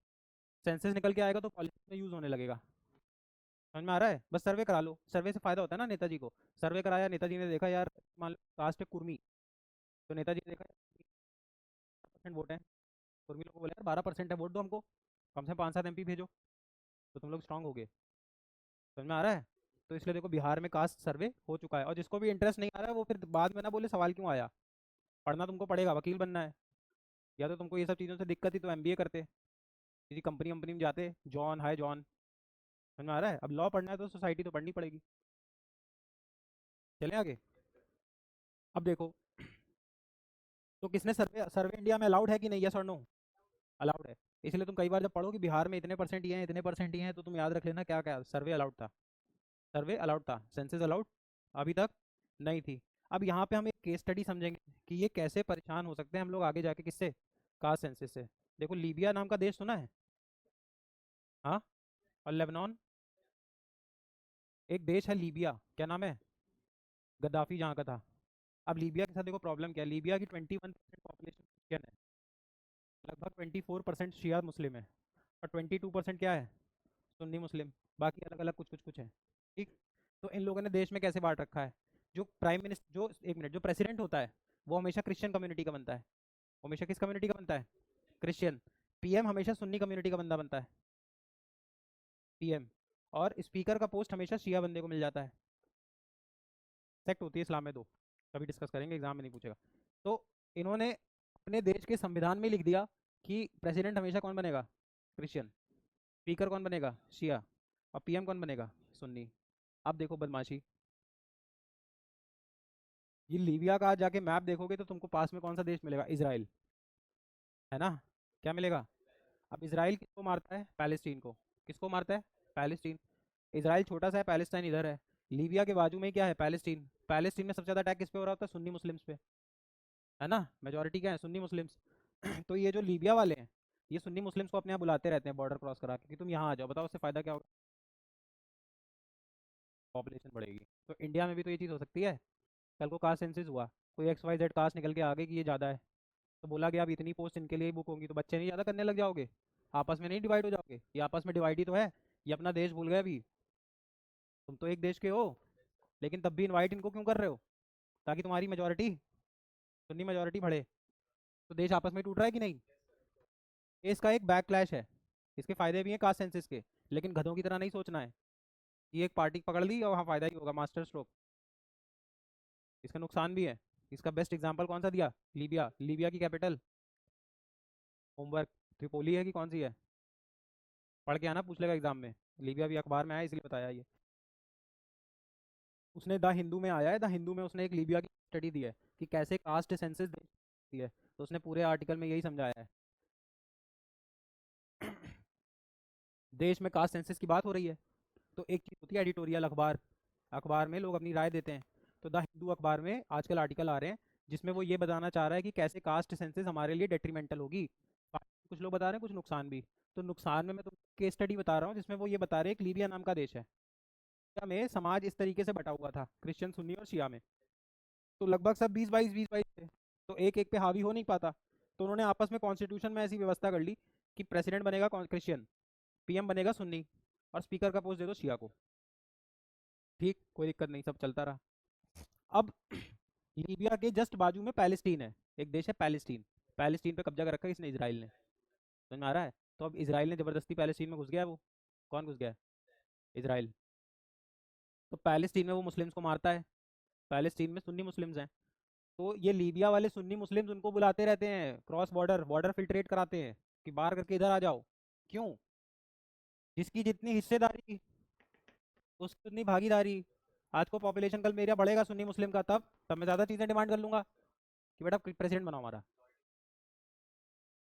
A: सेंसस निकल के आएगा तो पॉलिटिक्स में यूज होने लगेगा। समझ में आ रहा है? बस सर्वे करा लो, सर्वे से फायदा होता है ना नेताजी को। सर्वे कराया, नेताजी ने देखा यार मान लो कास्ट है कुर्मी, तो नेताजी ने देखा 12% वोट है, कुर्मी लोगों को बोला यार 12% है, वोट दो हमको, कम से कम 5-7 एमपी भेजो, तो तुम लोग स्ट्रांग हो गए। समझ में आ रहा है? तो इसलिए देखो बिहार में कास्ट सर्वे हो चुका है, और जिसको भी इंटरेस्ट नहीं आ रहा है वो फिर बाद में ना बोले सवाल क्यों आया। पढ़ना तुमको पड़ेगा, वकील बनना है, या तो तुमको ये सब चीज़ों से दिक्कत थी तो एमबीए करते, किसी कंपनी कंपनी में जाते, जॉन हाय जॉन। समझ में आ रहा है? अब लॉ पढ़ना है तो सोसाइटी तो पढ़नी पड़ेगी। चलें आगे। अब देखो, तो किसने सर्वे, सर्वे इंडिया में अलाउड है कि नहीं, यस और नो? अलाउड है। इसलिए तुम कई बार जब पढ़ो कि बिहार में इतने परसेंट ये हैं, इतने परसेंट ये हैं, तो तुम याद रख लेना क्या क्या सर्वे अलाउड था। सर्वे अलाउड था, सेंसस अलाउड अभी तक नहीं थी। अब यहाँ पे हम एक केस स्टडी समझेंगे कि ये कैसे परेशान हो सकते हैं हम लोग आगे जाके, किससे? कास्ट सेंसस से। देखो लीबिया नाम का देश सुना है? हाँ। और लेबनान, एक देश है लीबिया, क्या नाम है? गद्दाफी जहाँ का था। अब लीबिया के साथ देखो प्रॉब्लम क्या है, लीबिया की 21% पॉपुलेशन क्रिश्चियन है, लगभग 24% शिया मुस्लिम है, और 22% क्या है? सुन्नी मुस्लिम। बाकी अलग अलग कुछ कुछ कुछ है। ठीक। तो इन लोगों ने देश में कैसे बांट रखा है, जो प्राइम मिनिस्टर, जो एक मिनट, जो प्रेसिडेंट होता है वो हमेशा क्रिश्चियन कम्युनिटी का बनता है। हमेशा किस कम्युनिटी का बनता है? क्रिश्चियन। पीएम हमेशा सुन्नी कम्युनिटी का बंदा बनता है, पीएम। और स्पीकर का पोस्ट हमेशा शिया बंदे को मिल जाता है। सेक्ट होती है इस्लाम में दो, कभी डिस्कस करेंगे, एग्जाम में नहीं पूछेगा। तो इन्होंने अपने देश के संविधान में लिख दिया कि प्रेसिडेंट हमेशा कौन बनेगा? क्रिश्चियन। स्पीकर कौन बनेगा? शिया। और पीएम कौन बनेगा? सुन्नी। अब देखो बदमाशी, ये लीबिया का आज जाके मैप देखोगे तो तुमको पास में कौन सा देश मिलेगा? इजराइल, है ना? क्या मिलेगा? अब इसराइल किसको मारता है? पैलेस्टीन को। किसको मारता है? पैलेस्टीन। इसराइल छोटा सा है, पैलेस्टाइन इधर है। लीबिया के बाजू में ही क्या है? पैलेस्टीन। पैलेस्टीन में सबसे ज़्यादा अटैक किस पे हो रहा होता है? सुन्नी मुस्लिम्स पे, है ना? मेजोरिटी क्या है? सुन्नी मुस्लिम्स। तो ये जो लीबिया वाले हैं, ये सुन्नी मुस्लिम्स को अपने यहाँ बुलाते रहते हैं बॉर्डर क्रॉस करा के कि तुम यहाँ आ जाओ, बताओ उससे फ़ायदा क्या होगा? पॉपुलेशन बढ़ेगी। तो इंडिया में भी तो ये चीज़ हो सकती है। कल को कास्ट सेंसिस हुआ, कोई XYZ कास्ट निकल के आ गई कि ये ज़्यादा है, तो बोला गया अब इतनी पोस्ट इनके लिए बुक होंगी, तो बच्चे नहीं ज़्यादा करने लग जाओगे? आपस में नहीं डिवाइड हो जाओगे? ये आपस में डिवाइड ही तो है, ये अपना देश भूल गए अभी। तुम तो एक देश के हो, लेकिन तब भी इनवाइट इनको क्यों कर रहे हो? ताकि तुम्हारी मेजोरिटी, सुन्नी मेजोरिटी बढ़े। तो देश आपस में टूट रहा है कि नहीं? ये इसका एक बैक क्लैश है। इसके फायदे भी हैं कास्ट सेंसिस के, लेकिन गधों की तरह नहीं सोचना है कि एक पार्टी पकड़ ली और वहाँ फायदा ही होगा, मास्टर स्ट्रोक। इसका नुकसान भी है। इसका बेस्ट एग्जांपल कौन सा दिया? लीबिया। लीबिया की कैपिटल, होमवर्क, त्रिपोली है कि कौन सी है? पढ़ के आना, पूछ लेगा एग्जाम में। लीबिया भी अखबार में आया इसलिए बताया ये। उसने द हिंदू में आया है, द हिंदू में उसने एक लीबिया की स्टडी दी है कि कैसे कास्ट सेंसस दी है, तो उसने पूरे आर्टिकल में यही समझाया है। देश में कास्ट सेंसस की बात हो रही है, तो एक चीज़ होती है एडिटोरियल, अखबार, अखबार में लोग अपनी राय देते हैं। तो द हिंदू अखबार में आजकल आर्टिकल आ रहे हैं जिसमें वो ये बताना चाह रहा है कि कैसे कास्ट सेंसस हमारे लिए डेट्रीमेंटल होगी। कुछ लोग बता रहे हैं कुछ नुकसान भी। तो नुकसान में मैं तुमको केस स्टडी बता रहा हूँ जिसमें वो ये बता रहे हैं, एक लीबिया नाम का देश है, लीबिया में समाज इस तरीके से बटा हुआ था, क्रिश्चियन, सुन्नी और शिया में। तो लगभग सब 20-22 20-22 थे, तो एक एक पे हावी हो नहीं पाता। तो उन्होंने आपस में कॉन्स्टिट्यूशन में ऐसी व्यवस्था कर ली कि प्रेसिडेंट बनेगा क्रिश्चियन, पीएम बनेगा सुन्नी, और स्पीकर का पोस्ट दे दो शिया को। ठीक, कोई दिक्कत नहीं, सब चलता रहा। अब लीबिया के जस्ट बाजू में पैलेस्टीन है, एक देश है पैलेस्टीन। पैलेस्टीन पे कब्जा कर रखा है इसने, इसराइल ने। समझ में आ रहा है? तो अब इसराइल ने ज़बरदस्ती पैलेस्टीन में घुस गया है वो। कौन घुस गया है? इसराइल। तो पैलेस्टीन में वो मुस्लिम्स को मारता है। पैलेस्टीन में सुन्नी मुस्लिम्स हैं। तो ये लीबिया वाले सुन्नी मुस्लिम्स उनको बुलाते रहते हैं, क्रॉस बॉर्डर बॉर्डर फिल्ट्रेट कराते हैं कि बाहर करके इधर आ जाओ। क्यों? जिसकी जितनी हिस्सेदारी उसकी उतनी भागीदारी। आज को पॉपुलेशन कल मेरा बढ़ेगा सुन्नी मुस्लिम का, तब मैं ज़्यादा चीज़ें डिमांड कर लूंगा कि बेटा प्रेसिडेंट बनाओ हमारा।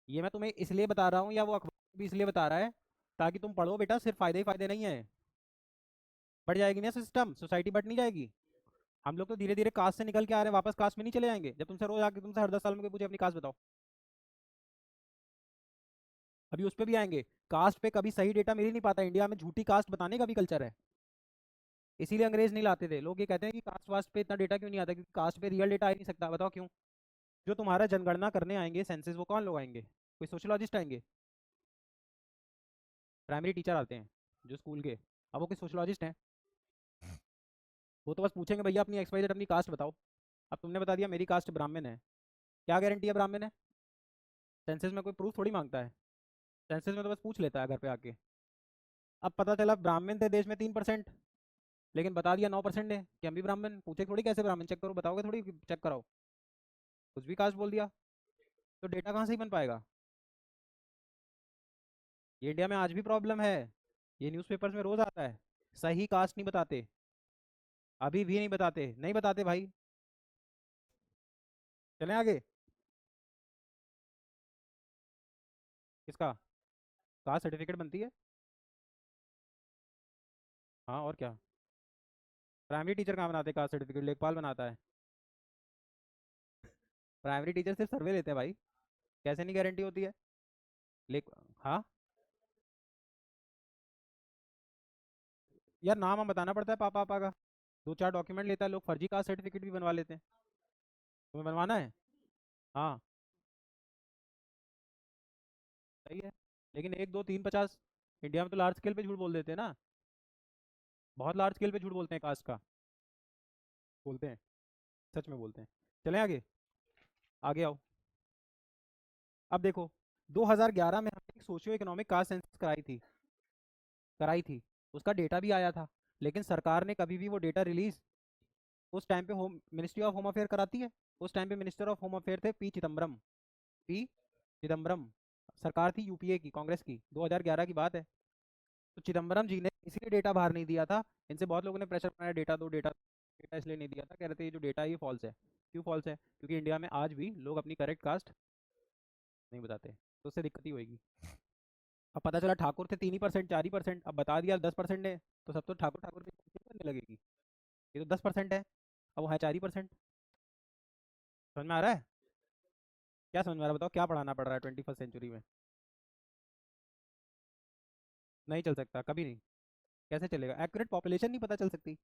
A: ये मैं तुम्हें इसलिए बता रहा हूँ, या वो अखबार भी इसलिए बता रहा है, ताकि तुम पढ़ो बेटा, सिर्फ फायदे ही फायदे नहीं है। बढ़ जाएगी ना सिस्टम, सोसाइटी बढ़ नहीं जाएगी। हम लोग तो धीरे धीरे कास्ट से निकल के आ रहे हैं, वापस कास्ट में नहीं चले जाएंगे? जब तुमसे रोज आके तुमसे हर 10 साल में कोई पूछे अपनी कास्ट बताओ, अभी उस पर भी आएंगे। कास्ट पे कभी सही डेटा मिल ही नहीं पाता, इंडिया में झूठी कास्ट बताने का भी कल्चर है। इसीलिए अंग्रेज नहीं लाते थे। लोग ये कहते हैं कि कास्ट वास्ट पे इतना डेटा क्यों नहीं आता, क्योंकि कास्ट पे रियल डेटा आ ही नहीं सकता। बताओ क्यों? जो तुम्हारा जनगणना करने आएंगे सेंसस, वो कौन लोग आएंगे? कोई सोशोलॉजिस्ट आएंगे? प्राइमरी टीचर आते हैं जो स्कूल के, अब वो कोई सोशोलॉजिस्ट हैं? वो तो बस पूछेंगे भैया अपनी XYZ अपनी कास्ट बताओ। अब तुमने बता दिया मेरी कास्ट ब्राह्मण है, क्या गारंटी है ब्राह्मण है? सेंसस में कोई प्रूफ थोड़ी मांगता है। सेंसस में तो बस पूछ लेता है घर पे आके। अब पता चला ब्राह्मण थे देश में 3%, लेकिन बता दिया 9% ने कि हम भी ब्राह्मण। पूछे थोड़ी कैसे ब्राह्मण, चेक करो, बताओगे थोड़ी चेक कराओ, कुछ भी कास्ट बोल दिया। तो डेटा कहाँ से ही बन पाएगा? ये इंडिया में आज भी प्रॉब्लम है। ये न्यूज़पेपर्स में रोज आता है। सही कास्ट नहीं बताते, अभी भी नहीं बताते, नहीं बताते भाई। चलें आगे। किसका? कास्ट सर्टिफिकेट बनती है? हाँ और क्या। प्राइमरी टीचर कहाँ बनाते कास्ट सर्टिफिकेट? लेखपाल बनाता है। प्राइमरी टीचर सिर्फ सर्वे लेते हैं भाई, कैसे नहीं गारंटी होती है? लेख हाँ, यार नाम हम बताना पड़ता है पापा पापा का। 2-4 डॉक्यूमेंट लेता है लोग, फर्जी कास्ट सर्टिफिकेट भी बनवा लेते हैं। तुम्हें बनवाना है? हाँ सही है। लेकिन 1 2 3 50, इंडिया में तो लार्ज स्केल पे झूठ बोल देते हैं ना। बहुत लार्ज स्केल पे झूठ बोलते हैं कास्ट का। बोलते हैं, सच में बोलते हैं। चलें आगे। आगे आओ। अब देखो, 2011 में हमने एक सोशियो इकोनॉमिक कास्ट सेंसस कराई थी। उसका डेटा भी आया था, लेकिन सरकार ने कभी भी वो डेटा रिलीज, उस टाइम पे home ministry of home affair कराती है। उस टाइम पे मिनिस्टर ऑफ होम अफेयर थे पी चिदम्बरम। पी चिदम्बरम। सरकार थी यूपीए की, कांग्रेस की, 2011 की बात है। तो चिदम्बरम जी ने इसलिए डेटा बाहर नहीं दिया था। इनसे बहुत लोगों ने प्रेशर बनाया, डेटा दो डेटा। डेटा इसलिए नहीं दिया था, कह रहे थे ये जो डेटा है ये फॉल्स है। क्यों फॉल्स है? क्योंकि इंडिया में आज भी लोग अपनी करेक्ट कास्ट नहीं बताते, तो उससे दिक्कत ही होगी। अब पता चला ठाकुर थे 3% 4%, अब बता दिया 10% ने, तो सब तो ठाकुर ठाकुर की करने लगेगी। ये तो 10% है, अब वो है 4%। समझ में आ रहा है? क्या समझ में आ रहा है बताओ, क्या पढ़ाना पड़ रहा है 21st सेंचुरी में? नहीं चल सकता कभी नहीं। कैसे चलेगा? एक्यूरेट पॉपुलेशन नहीं पता चल सकती।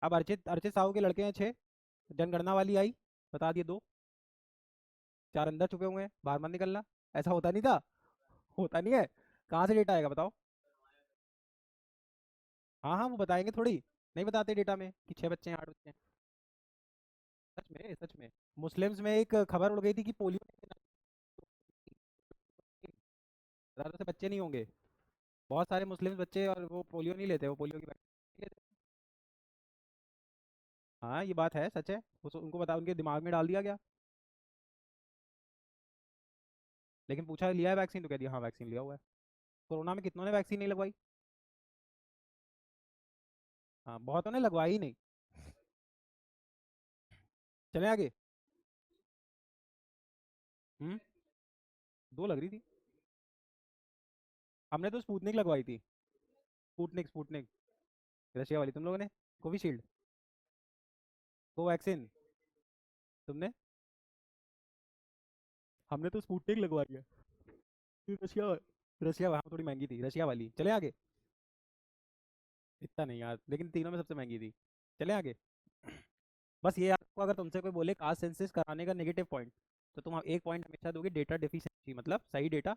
A: अब अर्चित अर्चित साहू के लड़के हैं 6, जनगणना वाली आई, बता दिए 2, 4 अंदर छुपे हुए हैं, बाहर मत निकलना। ऐसा होता नहीं था? होता नहीं है? कहाँ से डेटा आएगा बताओ? हाँ हाँ, वो बताएंगे थोड़ी, नहीं बताते डेटा में कि 6 बच्चे हैं 8 बच्चे हैं। सच में सच में। मुस्लिम्स में एक खबर उड़ गई थी कि पोलियो ज़्यादा से बच्चे नहीं होंगे। बहुत सारे मुस्लिम बच्चे, और वो पोलियो नहीं लेते, वो पोलियो की वैक्सीन नहीं लेते। हाँ ये बात है, सच है। उनको बता, उनके दिमाग में डाल दिया गया। लेकिन पूछा लिया है वैक्सीन, तो कह दिया हाँ वैक्सीन लिया हुआ है। कोरोना में कितनों ने वैक्सीन नहीं लगवाई? हाँ, बहुतों ने लगवाई ही नहीं। चलें आगे। हम्म। 2 लग रही थी। हमने तो स्पुतनिक लगवाई थी। स्पुतनिक स्पुतनिक, रशिया वाली। तुम लोगों ने कोविशील्ड, कोवैक्सीन। तुमने? हमने तो स्पुतनिक लगवाई है। ये रशिया, रशिया वहाँ थोड़ी महंगी थी, रशिया वाली। चले आगे। इतना नहीं यार, लेकिन तीनों में सबसे महंगी थी। चले आगे। बस ये आपको, अगर तुमसे कोई बोले कास्ट सेंसस कराने का नेगेटिव पॉइंट, तो तुम एक पॉइंट हमेशा दोगे डेटा डेफिशिएंसी, मतलब सही डेटा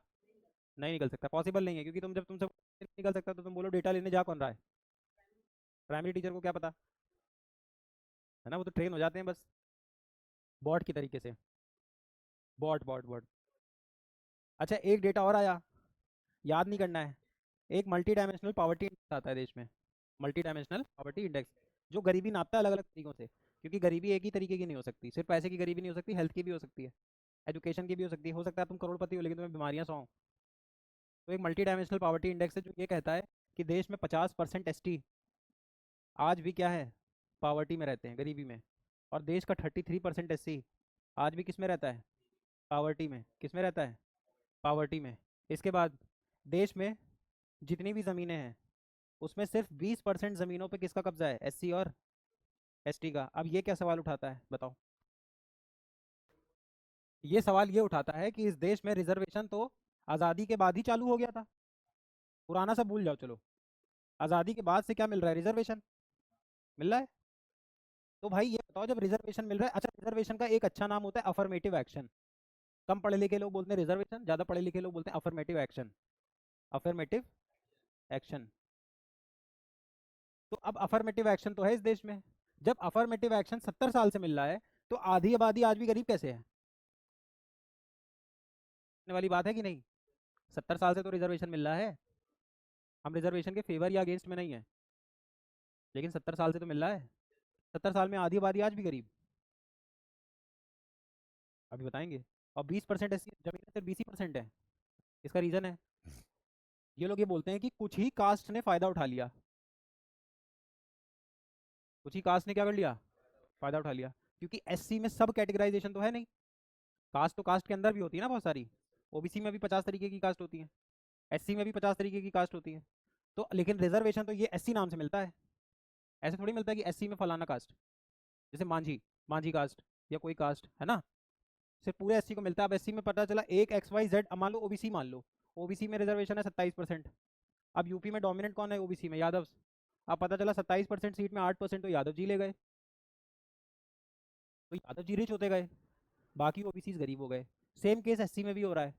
A: नहीं निकल सकता, पॉसिबल नहीं है, क्योंकि तुम जब तुमसे नहीं निकल सकता तो तुम बोलो डेटा लेने जा कौन रहा है, प्राइमरी टीचर को क्या पता, है ना, वो तो ट्रेन हो जाते हैं बस बॉट की तरीके से, बॉट बॉट बॉट। अच्छा एक डेटा और आया, याद नहीं करना है, एक मल्टी डायमेंशनल पॉवर्टी इंडेक्स आता है देश में, मल्टी डायमेंशनल पॉवर्टी इंडेक्स, जो गरीबी नापता है अलग अलग तरीकों से, क्योंकि गरीबी एक ही तरीके की नहीं हो सकती, सिर्फ पैसे की गरीबी नहीं हो सकती, हेल्थ की भी हो सकती है, एजुकेशन की भी हो सकता है तुम करोड़पति हो लेकिन तुम्हें बीमारियां सौ। तो एक मल्टी डायमेंशनल पॉवर्टी इंडेक्स है जो ये कहता है कि देश में 50% एसटी आज भी क्या है, पॉवर्टी में रहते हैं, गरीबी में, और देश का 33% एससी आज भी किस में रहता है, पॉवर्टी में, किस में रहता है, पॉवर्टी में। इसके बाद देश में जितनी भी ज़मीनें हैं उसमें सिर्फ 20% ज़मीनों पे किसका कब्जा है, एससी और एसटी का। अब ये क्या सवाल उठाता है बताओ, ये सवाल ये उठाता है कि इस देश में रिजर्वेशन तो आज़ादी के बाद ही चालू हो गया था, पुराना सब भूल जाओ चलो, आज़ादी के बाद से क्या मिल रहा है, रिजर्वेशन मिल रहा है। तो भाई ये बताओ जब रिजर्वेशन मिल रहा है, अच्छा रिजर्वेशन का एक अच्छा नाम होता है अफर्मेटिव एक्शन, कम पढ़े लिखे लोग बोलते हैं रिजर्वेशन, ज़्यादा पढ़े लिखे लोग बोलते हैं अफर्मेटिव एक्शन, अफर्मेटिव एक्शन। तो अब अफर्मेटिव एक्शन तो है इस देश में, जब अफर्मेटिव एक्शन 70 साल से मिल रहा है तो आधी आबादी आज भी गरीब कैसे है, वाली बात है कि नहीं, 70 साल से तो रिजर्वेशन मिल रहा है, हम रिजर्वेशन के फेवर या अगेंस्ट में नहीं है, लेकिन 70 साल से तो मिल रहा है, 70 साल में आधी आबादी आज भी गरीब, अभी बताएंगे। और 20% ऐसी जमीन सिर्फ 20% है, इसका रीजन है, ये लोग ये बोलते हैं कि कुछ ही कास्ट ने फायदा उठा लिया, कुछ ही कास्ट ने क्या कर लिया, फायदा उठा लिया, क्योंकि एससी में सब कैटेगराइजेशन तो है नहीं, कास्ट तो कास्ट के अंदर भी होती है ना बहुत सारी, ओबीसी में भी 50 तरीके की कास्ट होती है, एससी में भी 50 तरीके की कास्ट होती है, तो लेकिन रिजर्वेशन तो ये एससी नाम से मिलता है, ऐसे थोड़ी मिलता है कि एससी में फलाना कास्ट, जैसे मांझी, मांझी कास्ट या कोई कास्ट है ना, सिर्फ पूरे एससी को मिलता है। अब एससी में पता चला एक एक्स वाई जेड, मान लो ओबीसी, मान लो ओबीसी में रिजर्वेशन है 27%, अब यूपी में डोमिनेंट कौन है ओबीसी में, यादव, अब पता चला 27% सीट में 8% तो यादव जी ले गए, तो यादव जी रिच होते गए, बाकी ओबीसी गरीब हो गए। सेम केस एससी में भी हो रहा है,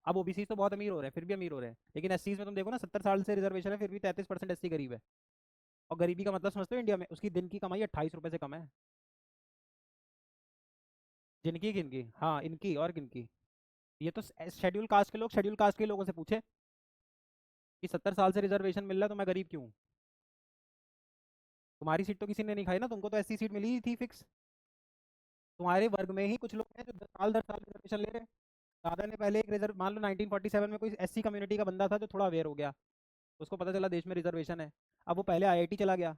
A: अब ओबीसी तो बहुत अमीर हो रहे हैं, फिर भी अमीर हो रहे हैं, लेकिन एससी में तुम देखो ना 70 साल से रिजर्वेशन है फिर भी 33% एससी गरीब है, और गरीबी का मतलब समझते हो इंडिया में, उसकी दिन की कमाई 28 रुपये से कम है, जिनकी किनकी, हाँ इनकी और किनकी, ये तो शेड्यूल कास्ट के लोग शेड्यूल कास्ट के लोगों से पूछे कि 70 साल से रिजर्वेशन मिल रहा है तो मैं गरीब क्यों हूँ? तुम्हारी सीट तो किसी ने नहीं खाई ना, तुमको तो एससी सीट मिली ही थी फिक्स, तुम्हारे वर्ग में ही कुछ लोग हैं जो 10 साल रिजर्वेशन ले रहे हैं। दादा ने पहले एक रिजर्व, मान लो 1947 में कोई एससी कम्युनिटी का बंदा था जो थोड़ा अवेयर हो गया, उसको पता चला देश में रिजर्वेशन है, अब वो पहले आईआईटी चला गया,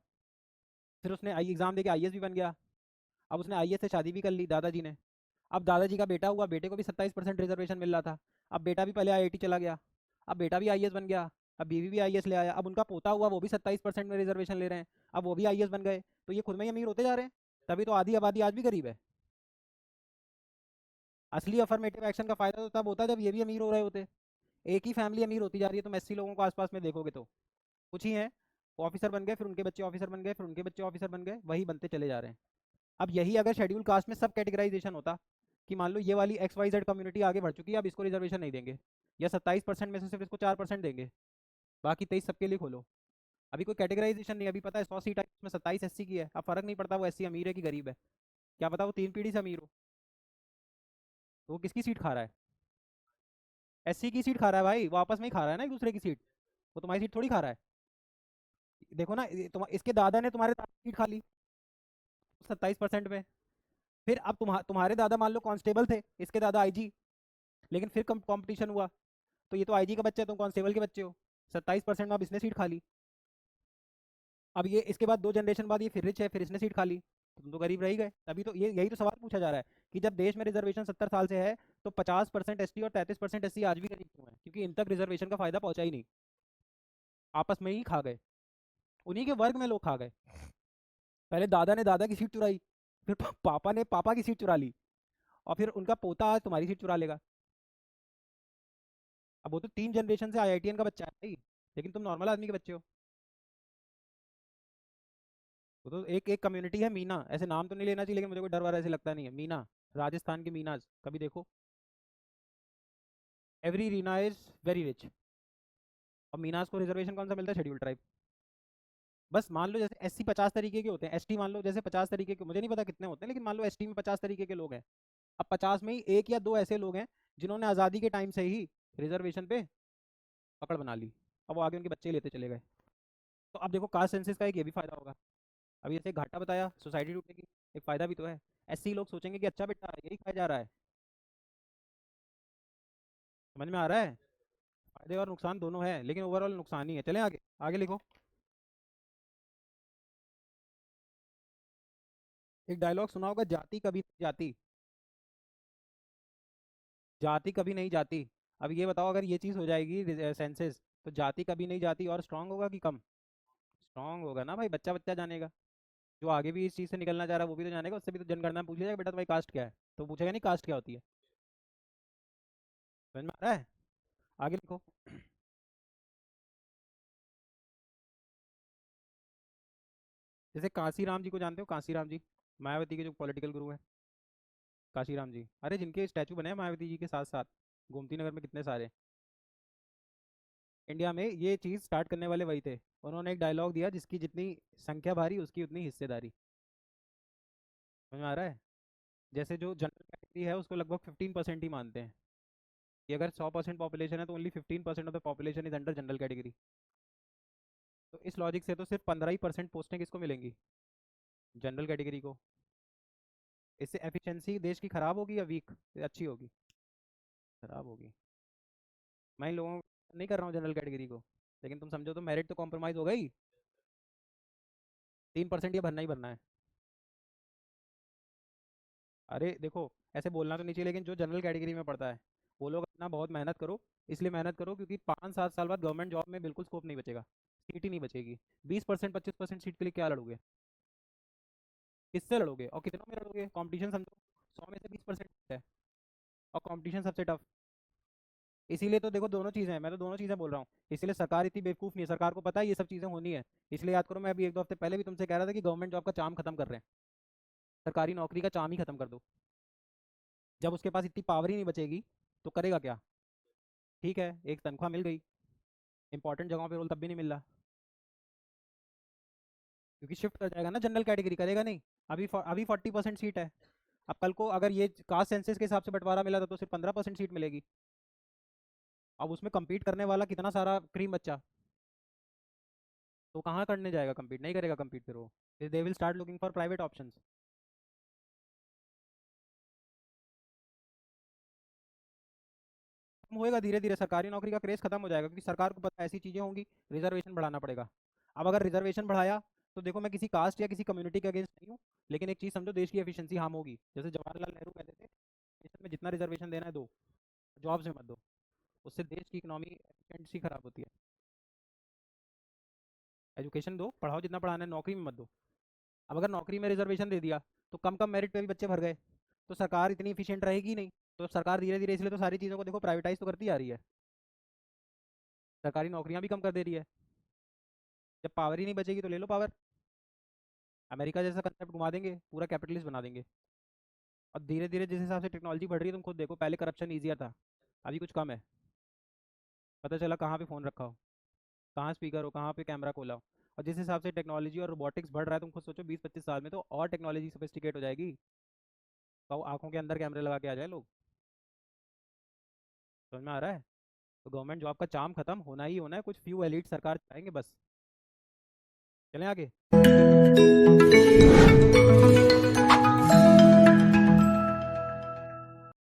A: फिर उसने आई एग्जाम दे के आईएएस भी बन गया, अब उसने आईएएस से शादी भी कर ली दादाजी ने, अब दादाजी का बेटा हुआ, बेटे को भी 27% रिजर्वेशन मिल रहा था, अब बेटा भी पहले आईआईटी चला गया, अब बेटा भी आईएएस बन गया, अब बीवी भी आईएएस ले आया, अब उनका पोता हुआ वो भी 27% में रिजर्वेशन ले रहे हैं, अब वो भी आईएएस बन गए, तो ये खुद में ही अमीर होते जा रहे हैं, तभी तो आधी आबादी आज भी गरीब है। असली अफर्मेटिव एक्शन का फायदा तो तब होता है जब ये भी अमीर हो रहे होते, एक ही फैमिली अमीर होती जा रही है, तुम 80 लोगों को आसपास में देखोगे तो कुछ ही हैं, ऑफिसर बन गए, फिर उनके बच्चे ऑफिसर बन गए, फिर उनके बच्चे ऑफिसर बन गए, वही बनते चले जा रहे हैं। अब यही अगर शेड्यूल कास्ट में सब कैटेगराइजेशन होता कि मान लो ये वाली एक्स वाई जेड कम्युनिटी आगे बढ़ चुकी है, अब इसको रिजर्वेशन नहीं देंगे, या 27% में से सिर्फ इसको 4% देंगे, बाकी 23 सबके लिए खोलो, अभी कोई कैटेगराइजेशन नहीं, अभी पता है 100 सीट आई उसमें 27 एससी की है, अब फर्क नहीं पड़ता वो एससी अमीर है कि गरीब है, क्या पता वो 3 पीढ़ी से अमीर हो, तो वो किसकी सीट खा रहा है, एससी की सीट खा रहा है भाई, वो आपस में ही खा रहा है ना एक दूसरे की सीट, वो तुम्हारी सीट थोड़ी खा रहा है। देखो ना इसके दादा ने तुम्हारे दादा की सीट खा ली 27% में, फिर अब तुम्हारे दादा मान लो कांस्टेबल थे, इसके दादा आईजी, लेकिन फिर कंपटीशन हुआ, तो ये तो आईजी का बच्चा है, तुम कांस्टेबल के बच्चे हो, 27% में अब इसने सीट खा ली, अब ये इसके बाद 2 जनरेशन बाद ये फिर रिच है, फिर इसने सीट खा ली, तो तुम तो गरीब रह ही गए। तभी तो ये यही तो सवाल पूछा जा रहा है कि जब देश में रिजर्वेशन 70 साल से है तो 50% एसटी और 33% एससी आज भी गरीब क्यों है, क्योंकि इन तक रिजर्वेशन का फायदा पहुंचा ही नहीं, आपस में ही खा गए, उन्हीं के वर्ग में लोग खा गए, पहले दादा ने दादा की सीट चुराई, फिर पापा ने पापा की सीट चुरा ली, और फिर उनका पोता आज तुम्हारी सीट चुरा लेगा। अब वो तो 3 जनरेशन से आईआईटीएन का बच्चा है भाई, लेकिन तुम नॉर्मल आदमी के बच्चे हो। वो तो एक एक कम्युनिटी है मीना, ऐसे नाम तो नहीं लेना चाहिए लेकिन मुझे कोई डर वार ऐसे लगता नहीं है, मीना राजस्थान के मीनाज कभी देखो, every Reena is very rich. और मीनाज को रिजर्वेशन कौन सा मिलता है? Schedule tribe. बस मान लो जैसे एससी 50 तरीके के होते हैं, एसटी मान लो जैसे 50 तरीके के, मुझे नहीं पता कितने होते हैं, लेकिन मान लो एसटी में 50 तरीके के लोग हैं। अब 50 में ही एक या दो ऐसे लोग हैं जिन्होंने आज़ादी के टाइम से ही रिजर्वेशन पे पकड़ बना ली, अब वो आगे उनके बच्चे लेते चले गए। तो अब देखो कास्ट सेंसस का एक ये भी फायदा होगा। अभी जैसे घाटा बताया, सोसाइटी टूटेगी, एक फायदा भी तो है। एससी लोग सोचेंगे कि अच्छा बेटा यही खाया जा रहा है। समझ में आ रहा है? फायदे और नुकसान दोनों है, लेकिन ओवरऑल नुकसान ही है। चलें आगे, आगे लिखो। एक डायलॉग सुना होगा, जाति कभी नहीं जाती। जाति कभी नहीं जाती। अब ये बताओ, अगर ये चीज़ हो जाएगी सेंसेस, तो जाति कभी नहीं जाती और स्ट्रांग होगा कि कम? स्ट्रांग होगा ना भाई, बच्चा बच्चा जानेगा। जो आगे भी इस चीज़ से निकलना चाह रहा है वो भी तो जानेगा, उससे भी तो जनगणना में पूछ लिया जाएगा, बेटा तुम्हारी कास्ट क्या है, तो पूछेगा नहीं कास्ट क्या होती है। समझ में आ रहा है? आगे लिखो। जैसे कांसीराम जी को जानते हो? कांसीराम जी मायावती के जो पॉलिटिकल गुरु हैं, काशीराम जी, अरे जिनके स्टैचू बने हैं मायावती जी के साथ साथ गोमती नगर में कितने सारे। इंडिया में ये चीज़ स्टार्ट करने वाले वही थे। उन्होंने एक डायलॉग दिया, जिसकी जितनी संख्या भारी उसकी उतनी हिस्सेदारी। समझ में आ रहा है? जैसे जो जनरल कैटेगरी है उसको लगभग 15% ही मानते हैं, कि अगर 100% पॉपुलेशन है तो only 15% of the population is under general category. तो इस लॉजिक से तो सिर्फ 15% पोस्टें किसको मिलेंगी? जनरल कैटेगरी को। इससे एफिशिएंसी देश की खराब होगी या वीक, अच्छी होगी? खराब होगी। मैं इन लोगों को नहीं कर रहा हूँ जनरल कैटेगरी को, लेकिन तुम समझो तो मेरिट तो कॉम्प्रोमाइज़ हो गई। 3% ये भरना ही भरना है। अरे देखो, ऐसे बोलना तो नहीं चाहिए, लेकिन जो जनरल कैटेगरी में पढ़ता है वो लोग अपना बहुत मेहनत करो। इसलिए मेहनत करो क्योंकि 5-7 साल बाद गवर्नमेंट जॉब में बिल्कुल स्कोप नहीं बचेगा, सीट ही नहीं बचेगी। 20% 25% सीट के लिए क्या लड़ोगे? किससे लड़ोगे और कितनों में लड़ोगे? कंपटीशन समझो, 100 में से 20% है, और कंपटीशन सबसे टफ। इसीलिए तो देखो दोनों चीज़ें हैं, मैं तो दोनों चीज़ें बोल रहा हूँ। इसलिए सरकार इतनी बेवकूफ़ नहीं है, सरकार को पता है ये सब चीज़ें होनी है। इसलिए याद करो, मैं अभी 1-2 हफ्ते पहले भी तुमसे कह रहा था कि गवर्नमेंट जॉब का चाम खत्म कर रहे हैं, सरकारी नौकरी का चाम ही खत्म कर दो। जब उसके पास इतनी पावर ही नहीं बचेगी तो करेगा क्या? ठीक है, एक तनख्वाह मिल गई, इंपॉर्टेंट जगहों पे रोल तब भी नहीं मिल रहा, क्योंकि शिफ्ट कर जाएगा ना जनरल कैटेगरी, करेगा नहीं। अभी 40% सीट है। अब कल को अगर ये कास्ट सेंसस के हिसाब से बंटवारा मिला था तो सिर्फ 15% सीट मिलेगी। अब उसमें compete करने वाला कितना सारा क्रीम बच्चा, तो कहाँ करने जाएगा compete? नहीं करेगा compete, फिर वो they will start looking for private options. कम होएगा धीरे धीरे, सरकारी नौकरी का क्रेज खत्म हो जाएगा, क्योंकि सरकार को पता है ऐसी चीज़ें होंगी, रिजर्वेशन बढ़ाना पड़ेगा। अब अगर रिजर्वेशन बढ़ाया, तो देखो मैं किसी कास्ट या किसी कम्युनिटी के अगेंस्ट नहीं हूँ, लेकिन एक चीज़ समझो, देश की एफिशिएंसी हार्म होगी। जैसे जवाहरलाल नेहरू कहते थे, देश में जितना रिजर्वेशन देना है दो, जॉब्स में मत दो, उससे देश की इकोनॉमी एफिशिएंसी खराब होती है। एजुकेशन दो, पढ़ाओ जितना पढ़ाना है, नौकरी में मत दो। अब अगर नौकरी में रिजर्वेशन दे दिया, तो कम कम मेरिट पे भी बच्चे भर गए, तो सरकार इतनी इफिशिएंट रहेगी नहीं। तो सरकार धीरे धीरे, इसलिए तो सारी चीज़ों को देखो प्राइवेटाइज तो करती आ रही है, सरकारी नौकरियां भी कम कर दे रही है। जब पावर ही नहीं बचेगी तो ले लो पावर, अमेरिका जैसा कंसेप्ट घुमा देंगे, पूरा कैपिटलिस्ट बना देंगे। और धीरे धीरे जिस हिसाब से टेक्नोलॉजी बढ़ रही है, तुम खुद देखो, पहले करप्शन ईजियर था, अभी कुछ कम है। पता चला कहाँ पे फ़ोन रखा हो, कहाँ स्पीकर हो, कहाँ पे कैमरा खोला हो। और जिस हिसाब से टेक्नोलॉजी और रोबोटिक्स बढ़ रहा है, तुम खुद सोचो 20-25 साल में तो और टेक्नोलॉजी सोफिस्टिकेट हो जाएगी, तो आंखों के अंदर कैमरे लगा के आ जाए लोग। समझ में आ रहा है? तो गवर्नमेंट जॉब का चाम खत्म होना ही होना है, कुछ फ्यू एलिट सरकार चाहेंगे बस। चलें आगे।